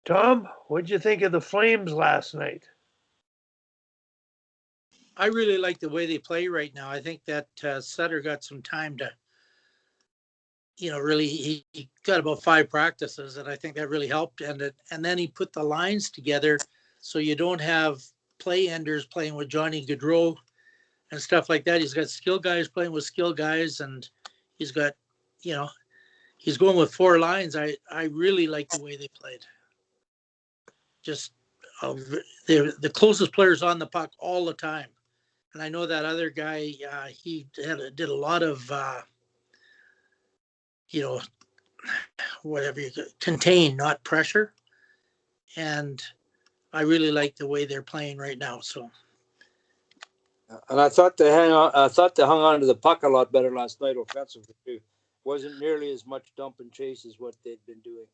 Tom, what'd you think of the Flames last night? I really like the way they play right now. I think that Sutter got some time to, really he got about 5 practices, and I think that really helped. And then he put the lines together, so you don't have play enders playing with Johnny Gaudreau and stuff like that. He's got skill guys playing with skill guys, and he's got, you know, he's going with 4 lines. I really like the way they played. Just they're the closest players on the puck all the time. And I know that other guy, he did a lot of, you know, whatever you contain, not pressure. And I really like the way they're playing right now. So. And I thought they hung on to the puck a lot better last night offensively too. Wasn't nearly as much dump and chase as what they'd been doing.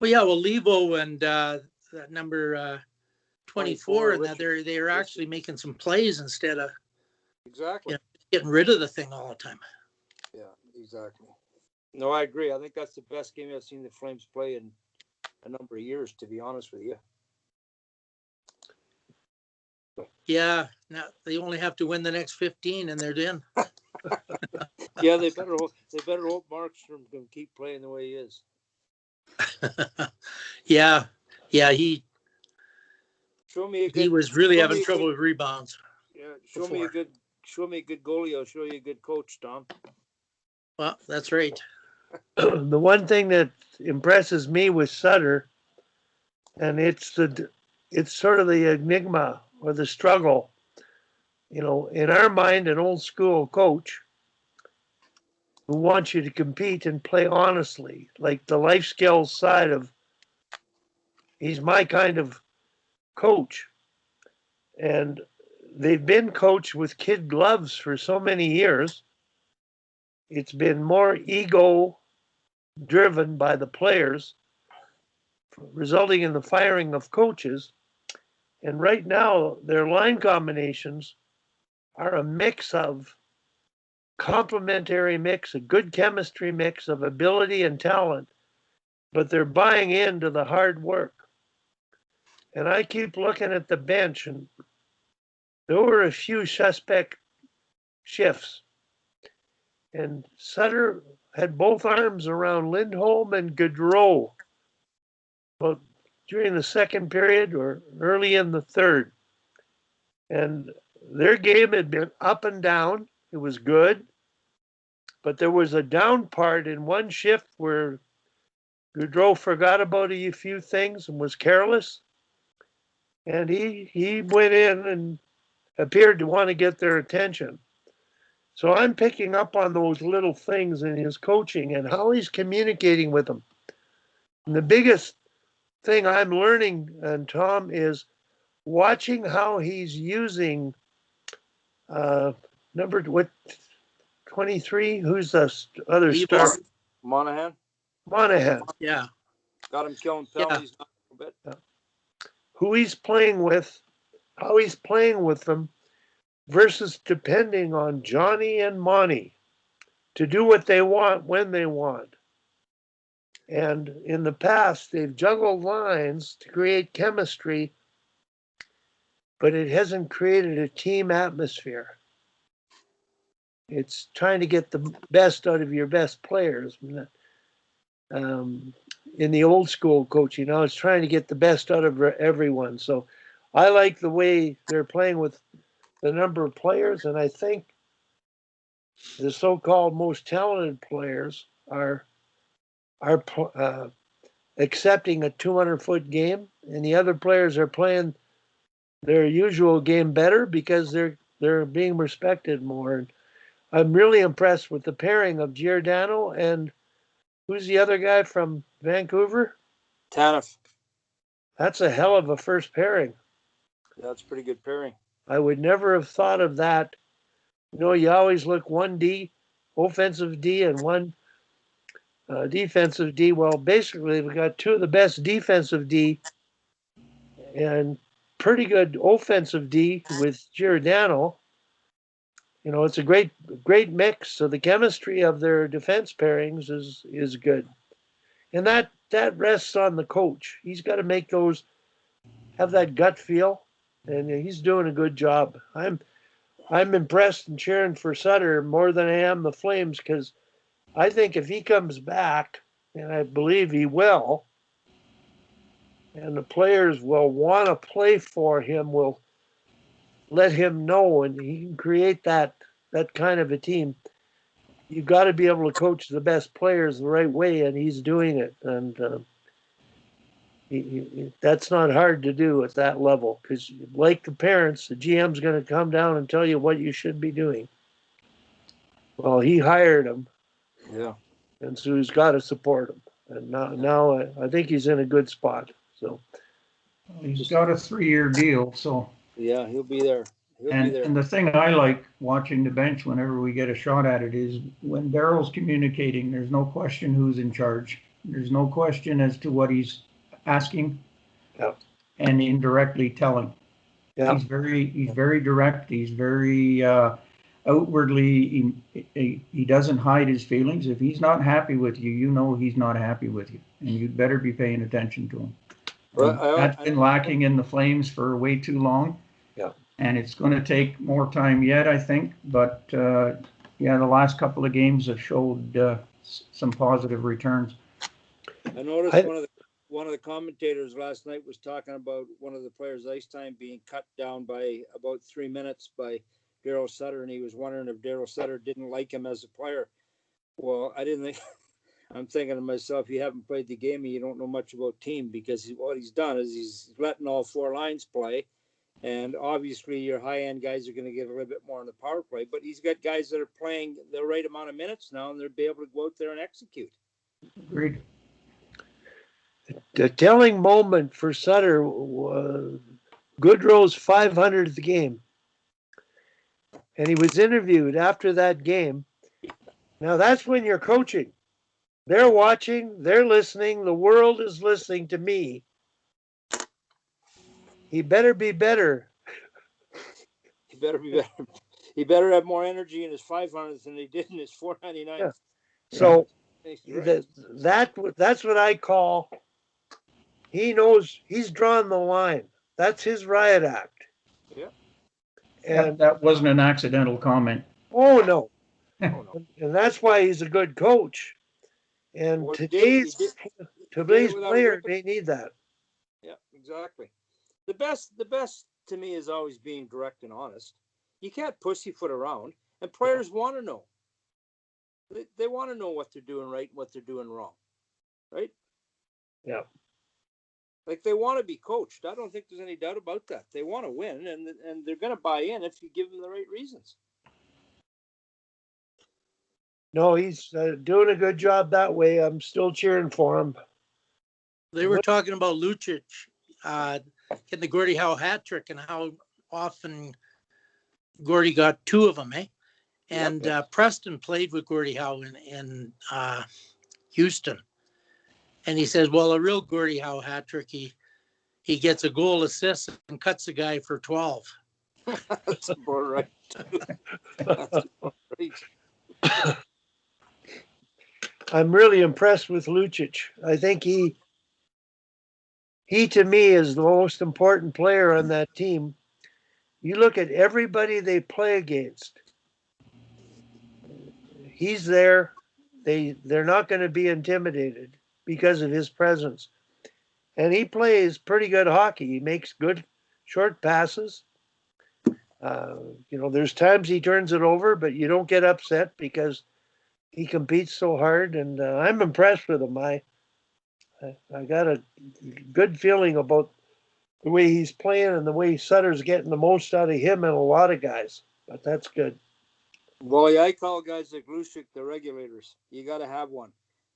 Well, yeah. Well, Levo and that number 24, and that they're actually making some plays instead of getting rid of the thing all the time. Yeah, exactly. No, I agree. I think that's the best game I've seen the Flames play in a number of years, to be honest with you. Yeah, now they only have to win the next 15 and they're in. Yeah, they better hope Markstrom can keep playing the way he is. Yeah, he was really having trouble with rebounds. Yeah, show me a good goalie, I'll show you a good coach, Tom. Well, that's right. The one thing that impresses me with Sutter, and it's sort of the enigma or the struggle. In our mind, an old school coach who wants you to compete and play honestly, like the life skills side of, he's my kind of coach. And they've been coached with kid gloves for so many years. It's been more ego driven by the players, resulting in the firing of coaches. And right now, their line combinations are a mix of complementary mix, a good chemistry mix of ability and talent, but they're buying into the hard work. And I keep looking at the bench, and there were a few suspect shifts. And Sutter had both arms around Lindholm and Gaudreau, but during the second period or early in the third. And their game had been up and down. It was good. But there was a down part in one shift where Gaudreau forgot about a few things and was careless. And he went in and appeared to want to get their attention. So I'm picking up on those little things in his coaching and how he's communicating with them. And the biggest thing I'm learning, and Tom, is watching how he's using number 23. Who's the other star? Monahan. Yeah. Got him killing penalties a bit. Yeah. Who he's playing with, how he's playing with them, versus depending on Johnny and Monty to do what they want when they want. And in the past, they've juggled lines to create chemistry, but it hasn't created a team atmosphere. It's trying to get the best out of your best players. In the old school coaching, now it's trying to get the best out of everyone. So I like the way they're playing with the number of players, and I think the so-called most talented players are accepting a 200-foot game, and the other players are playing their usual game better because they're being respected more. And I'm really impressed with the pairing of Giordano and who's the other guy from Vancouver? Tanev. That's a hell of a first pairing. That's a pretty good pairing. I would never have thought of that. You always look one D, offensive D, and one defensive D. Well, basically, we got two of the best defensive D and pretty good offensive D with Giordano. It's a great mix. So the chemistry of their defense pairings is good. And that rests on the coach. He's got to make those, have that gut feel, and he's doing a good job. I'm impressed and cheering for Sutter more than I am the Flames, because I think if he comes back, and I believe he will, and the players will want to play for him, will let him know, and he can create that kind of a team. You've got to be able to coach the best players the right way, and he's doing it. And that's not hard to do at that level, because, like the parents, the GM's going to come down and tell you what you should be doing. Well, he hired him, Yeah. and so he's got to support him. And now I think he's in a good spot. So He's got a 3-year deal, so. Yeah, he'll be there. He'll be And, there. and the thing I like watching the bench whenever we get a shot at it is when Darryl's communicating, there's no question who's in charge. There's no question as to what he's asking. Yeah. And indirectly telling. yeah, He's very direct. He's very outwardly, he doesn't hide his feelings. If he's not happy with you, you know he's not happy with you, and you'd better be paying attention to him. Well, That's been lacking in the Flames for way too long. Yeah. And it's going to take more time yet, I think. But yeah, the last couple of games have showed some positive returns. I noticed I- one of the commentators last night was talking about one of the players' ice time being cut down by about 3 minutes by Darryl Sutter, and he was wondering if Darryl Sutter didn't like him as a player. Well, I didn't think. I'm thinking to myself, you haven't played the game and you don't know much about team, because what he's done is he's letting all 4 lines play. And obviously your high-end guys are going to get a little bit more on the power play, but he's got guys that are playing the right amount of minutes now, and they'll be able to go out there and execute. Agreed. the telling moment for Sutter was Goodrow's 500th game. And he was interviewed after that game. Now that's when you're coaching. They're watching, they're listening, the world is listening to me. He better be better. He better be better. He better have more energy in his 500th than he did in his 499th. Yeah. So Right. that's what I call, he knows he's drawn the line. That's his riot act. Yeah. And That wasn't an accidental comment. oh no. Oh, no. And that's why he's a good coach. And Well, today's without player, ripping. they need that. Yeah, exactly. The best to me is always being direct and honest. You can't pussyfoot around, and players want to know. They want to know what they're doing right and what they're doing wrong, right? Yeah. Like, they want to be coached. I don't think there's any doubt about that. They want to win, and they're going to buy in if you give them the right reasons. No, he's doing a good job that way. I'm still cheering for him. They were talking about Lucic getting the Gordie Howe hat trick and how often Gordie got 2 of them, eh? And Preston played with Gordie Howe in Houston. And he says, well, a real Gordie Howe hat trick, he gets a goal, assist, and cuts the guy for 12. That's about right. That's about right. I'm really impressed with Lucic. I think he to me is the most important player on that team. You look at everybody they play against. He's there. They're not going to be intimidated because of his presence. And he plays pretty good hockey. He makes good short passes. There's times he turns it over, but you don't get upset because he competes so hard. And I'm impressed with him. I got a good feeling about the way he's playing and the way Sutter's getting the most out of him and a lot of guys. But that's good. Well, yeah, I call guys like Lucic the regulators. You got to have one.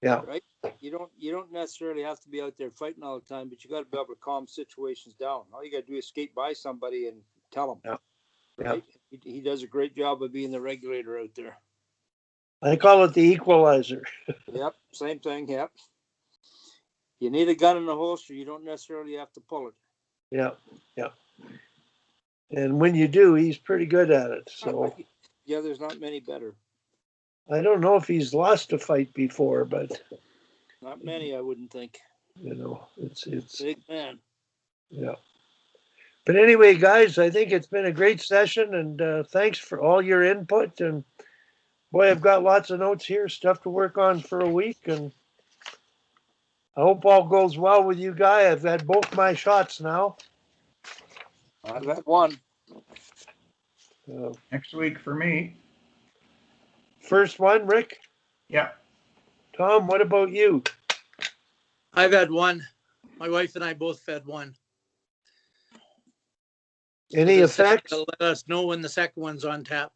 Yeah. Right. You don't necessarily have to be out there fighting all the time, but you got to be able to calm situations down. All you got to do is skate by somebody and tell them. Yeah. Right. He does a great job of being the regulator out there. I call it the equalizer. Yep. Same thing. Yep. You need a gun in the holster. You don't necessarily have to pull it. Yeah. Yeah. And when you do, he's pretty good at it. So yeah, there's not many better. I don't know if he's lost a fight before, but Not many, I wouldn't think. You know, it's Big man. yeah. But anyway, guys, I think it's been a great session, and thanks for all your input. And boy, I've got lots of notes here, stuff to work on for a week, and I hope all goes well with you guys. I've had both my shots now. I've got one. Next week for me. First one, Rick. Yeah. Tom, what about you? I've had one. My wife and I both had one. Any Just effects? to let us know when the second one's on tap.